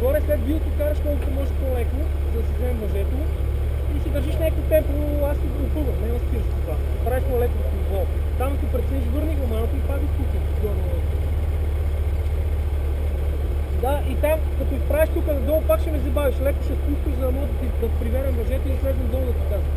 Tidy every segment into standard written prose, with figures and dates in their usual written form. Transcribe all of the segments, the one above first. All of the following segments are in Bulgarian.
Горе след биото караш колкото може по-леко, за да си вземе мъжето и си държиш някакво темпо, аз си го опълвам, не да спираш това. Правиш по-леко в ниво. Там като прецениш, върни го малко и пади в кухня. Да, и там, като изправиш тук надолу, пак ще ме забавиш. Леко ще спускаш, за да мога да приверя мъжето и да слезем долу да ти казвам.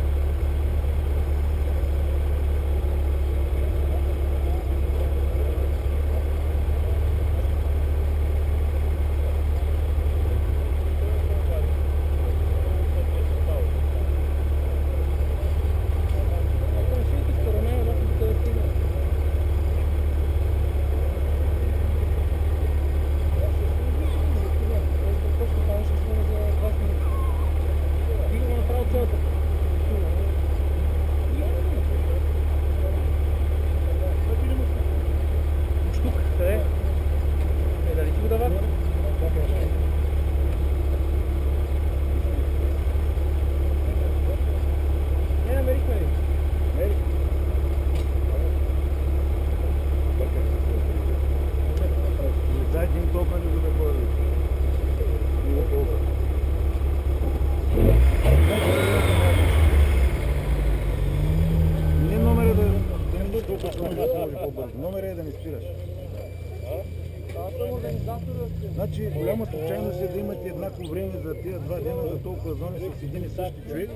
Номер е да не спираш. Значи голяма случайност е да имате еднакво време за тия 2 дена за толкова зони с един и същи човек.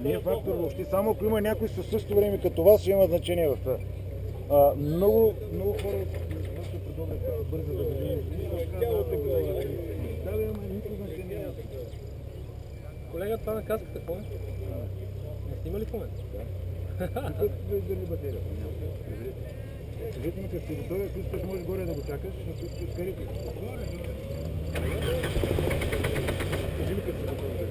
Не е фактор въобще. Само ако има някой със същото време като вас, ще има значение в това. Много хора ще предлагат бързо да бъде. Да, има никакво значение. Колега, това на каската какво е? Не снима ли в момента? Да. Тук да издържи батерията. Кажете ми, като територия, ако искаш, можеш горе да го чакаш, ако искаш карите. Кажи ми, като се готови.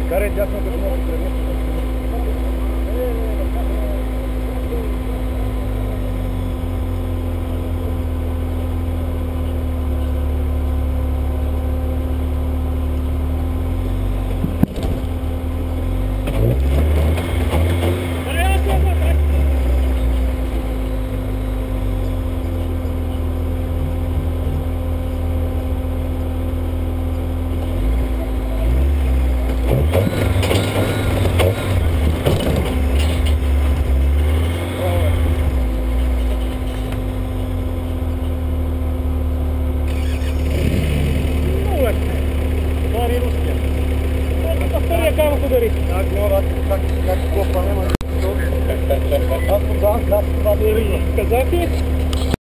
Карай дясно, като мога да тръгнеш. Казах ли?